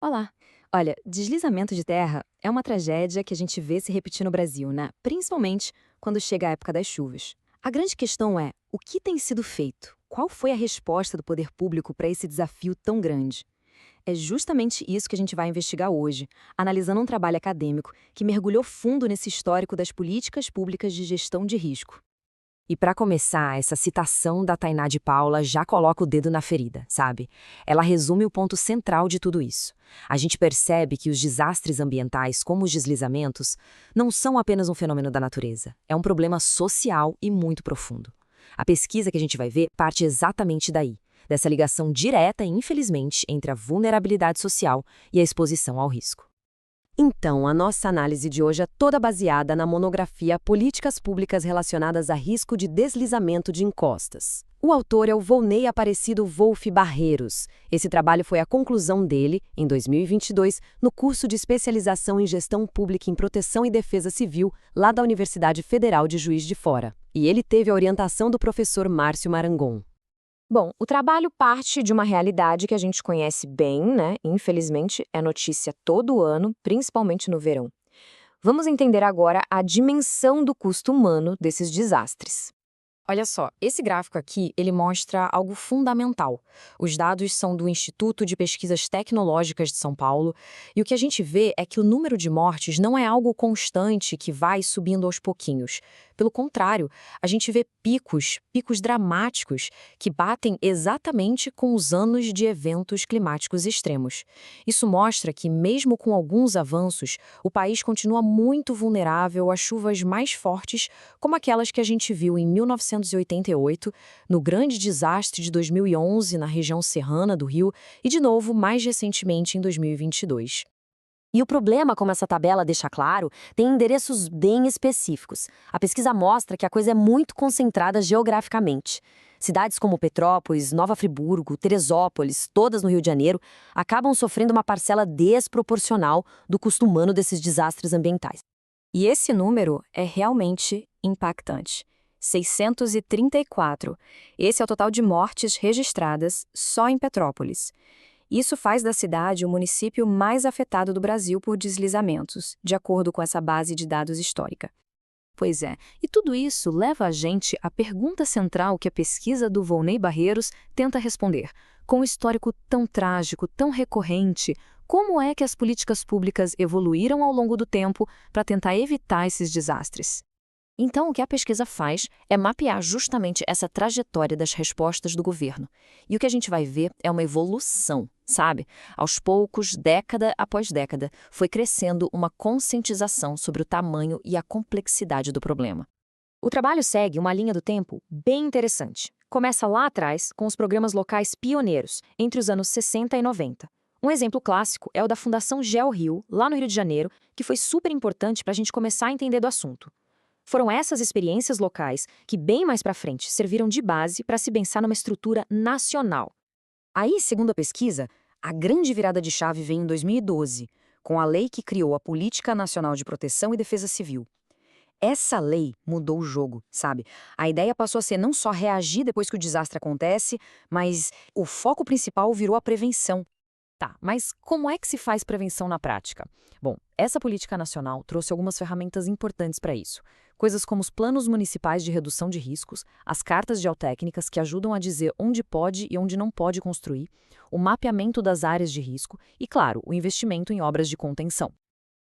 Olá! Olha, deslizamento de terra é uma tragédia que a gente vê se repetir no Brasil, né? Principalmente quando chega a época das chuvas. A grande questão é: o que tem sido feito? Qual foi a resposta do poder público para esse desafio tão grande? É justamente isso que a gente vai investigar hoje, analisando um trabalho acadêmico que mergulhou fundo nesse histórico das políticas públicas de gestão de risco. E para começar, essa citação da Tainá de Paula já coloca o dedo na ferida, sabe? Ela resume o ponto central de tudo isso. A gente percebe que os desastres ambientais, como os deslizamentos, não são apenas um fenômeno da natureza. É um problema social e muito profundo. A pesquisa que a gente vai ver parte exatamente daí, dessa ligação direta e infelizmente entre a vulnerabilidade social e a exposição ao risco. Então, a nossa análise de hoje é toda baseada na monografia Políticas Públicas Relacionadas a Risco de Deslizamento de Encostas. O autor é o Volney Aparecido Wolff Barreiros. Esse trabalho foi a conclusão dele, em 2022, no curso de especialização em Gestão Pública em Proteção e Defesa Civil, lá da Universidade Federal de Juiz de Fora. E ele teve a orientação do professor Márcio Marangon. Bom, o trabalho parte de uma realidade que a gente conhece bem, né? Infelizmente, é notícia todo ano, principalmente no verão. Vamos entender agora a dimensão do custo humano desses desastres. Olha só, esse gráfico aqui, ele mostra algo fundamental. Os dados são do Instituto de Pesquisas Tecnológicas de São Paulo, e o que a gente vê é que o número de mortes não é algo constante que vai subindo aos pouquinhos. Pelo contrário, a gente vê picos dramáticos, que batem exatamente com os anos de eventos climáticos extremos. Isso mostra que, mesmo com alguns avanços, o país continua muito vulnerável a chuvas mais fortes, como aquelas que a gente viu em 1988, no grande desastre de 2011 na região serrana do Rio e, de novo, mais recentemente em 2022. E o problema, como essa tabela deixa claro, tem endereços bem específicos. A pesquisa mostra que a coisa é muito concentrada geograficamente. Cidades como Petrópolis, Nova Friburgo, Teresópolis, todas no Rio de Janeiro, acabam sofrendo uma parcela desproporcional do custo humano desses desastres ambientais. E esse número é realmente impactante. 634. Esse é o total de mortes registradas só em Petrópolis. Isso faz da cidade o município mais afetado do Brasil por deslizamentos, de acordo com essa base de dados histórica. Pois é, e tudo isso leva a gente à pergunta central que a pesquisa do Volney Barreiros tenta responder. Com um histórico tão trágico, tão recorrente, como é que as políticas públicas evoluíram ao longo do tempo para tentar evitar esses desastres? Então, o que a pesquisa faz é mapear justamente essa trajetória das respostas do governo. E o que a gente vai ver é uma evolução, sabe? Aos poucos, década após década, foi crescendo uma conscientização sobre o tamanho e a complexidade do problema. O trabalho segue uma linha do tempo bem interessante. Começa lá atrás, com os programas locais pioneiros, entre os anos 60 e 90. Um exemplo clássico é o da Fundação GeoRio, lá no Rio de Janeiro, que foi super importante para a gente começar a entender do assunto. Foram essas experiências locais que, bem mais para frente, serviram de base para se pensar numa estrutura nacional. Aí, segundo a pesquisa, a grande virada de chave veio em 2012, com a lei que criou a Política Nacional de Proteção e Defesa Civil. Essa lei mudou o jogo, sabe? A ideia passou a ser não só reagir depois que o desastre acontece, mas o foco principal virou a prevenção. Tá, mas como é que se faz prevenção na prática? Bom, essa política nacional trouxe algumas ferramentas importantes para isso. Coisas como os planos municipais de redução de riscos, as cartas geotécnicas que ajudam a dizer onde pode e onde não pode construir, o mapeamento das áreas de risco e, claro, o investimento em obras de contenção.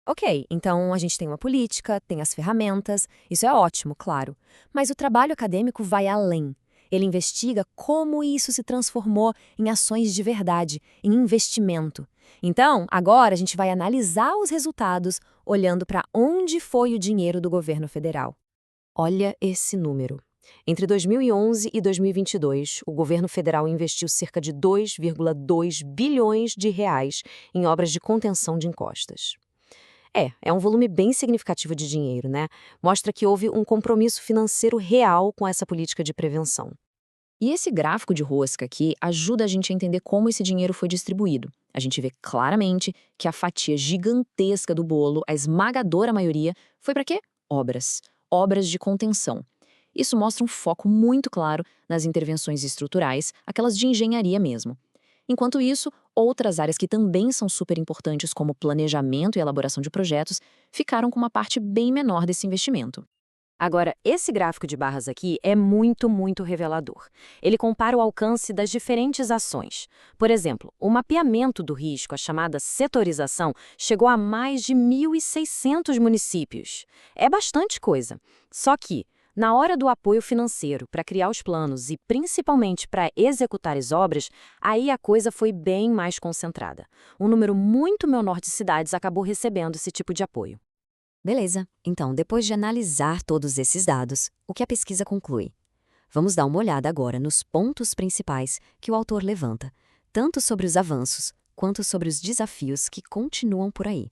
Ok, então a gente tem uma política, tem as ferramentas, isso é ótimo, claro. Mas o trabalho acadêmico vai além. Ele investiga como isso se transformou em ações de verdade, em investimento. Então, agora a gente vai analisar os resultados olhando para onde foi o dinheiro do governo federal. Olha esse número. Entre 2011 e 2022, o governo federal investiu cerca de 2,2 bilhões de reais em obras de contenção de encostas. É um volume bem significativo de dinheiro, né? Mostra que houve um compromisso financeiro real com essa política de prevenção. E esse gráfico de rosca aqui ajuda a gente a entender como esse dinheiro foi distribuído. A gente vê claramente que a fatia gigantesca do bolo, a esmagadora maioria, foi para quê? Obras. Obras de contenção. Isso mostra um foco muito claro nas intervenções estruturais, aquelas de engenharia mesmo. Enquanto isso, Outras áreas que também são super importantes, como planejamento e elaboração de projetos, ficaram com uma parte bem menor desse investimento. Agora, esse gráfico de barras aqui é muito revelador. Ele compara o alcance das diferentes ações. Por exemplo, o mapeamento do risco, a chamada setorização, chegou a mais de 1.600 municípios. É bastante coisa. Só que, na hora do apoio financeiro para criar os planos e principalmente para executar as obras, aí a coisa foi bem mais concentrada. Um número muito menor de cidades acabou recebendo esse tipo de apoio. Beleza, então, depois de analisar todos esses dados, o que a pesquisa conclui? Vamos dar uma olhada agora nos pontos principais que o autor levanta, tanto sobre os avanços quanto sobre os desafios que continuam por aí.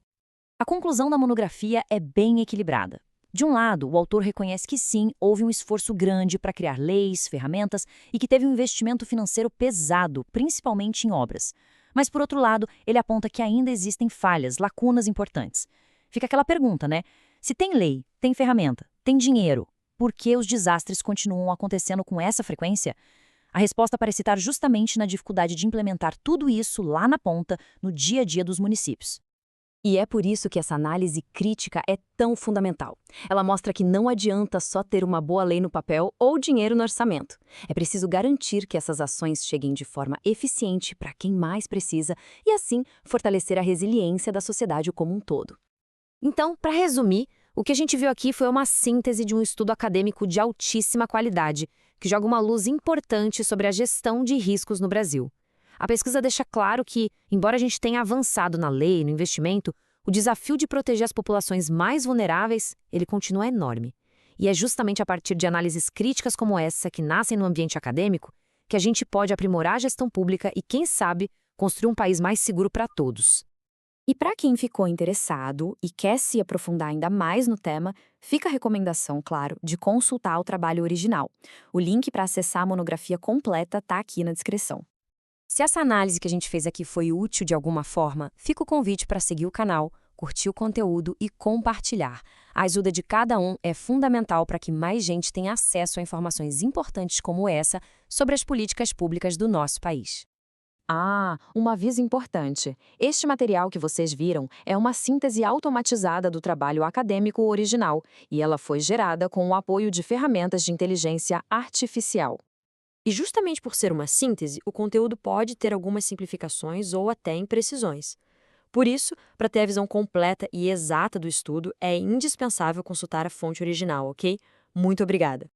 A conclusão da monografia é bem equilibrada. De um lado, o autor reconhece que sim, houve um esforço grande para criar leis, ferramentas e que teve um investimento financeiro pesado, principalmente em obras. Mas, por outro lado, ele aponta que ainda existem falhas, lacunas importantes. Fica aquela pergunta, né? Se tem lei, tem ferramenta, tem dinheiro, por que os desastres continuam acontecendo com essa frequência? A resposta parece estar justamente na dificuldade de implementar tudo isso lá na ponta, no dia a dia dos municípios. E é por isso que essa análise crítica é tão fundamental. Ela mostra que não adianta só ter uma boa lei no papel ou dinheiro no orçamento. É preciso garantir que essas ações cheguem de forma eficiente para quem mais precisa e, assim, fortalecer a resiliência da sociedade como um todo. Então, para resumir, o que a gente viu aqui foi uma síntese de um estudo acadêmico de altíssima qualidade, que joga uma luz importante sobre a gestão de riscos no Brasil. A pesquisa deixa claro que, embora a gente tenha avançado na lei e no investimento, o desafio de proteger as populações mais vulneráveis, ele continua enorme. E é justamente a partir de análises críticas como essa, que nascem no ambiente acadêmico, que a gente pode aprimorar a gestão pública e, quem sabe, construir um país mais seguro para todos. E para quem ficou interessado e quer se aprofundar ainda mais no tema, fica a recomendação, claro, de consultar o trabalho original. O link para acessar a monografia completa está aqui na descrição. Se essa análise que a gente fez aqui foi útil de alguma forma, fica o convite para seguir o canal, curtir o conteúdo e compartilhar. A ajuda de cada um é fundamental para que mais gente tenha acesso a informações importantes como essa sobre as políticas públicas do nosso país. Um aviso importante. Este material que vocês viram é uma síntese automatizada do trabalho acadêmico original e ela foi gerada com o apoio de ferramentas de inteligência artificial. E justamente por ser uma síntese, o conteúdo pode ter algumas simplificações ou até imprecisões. Por isso, para ter a visão completa e exata do estudo, é indispensável consultar a fonte original, ok? Muito obrigada!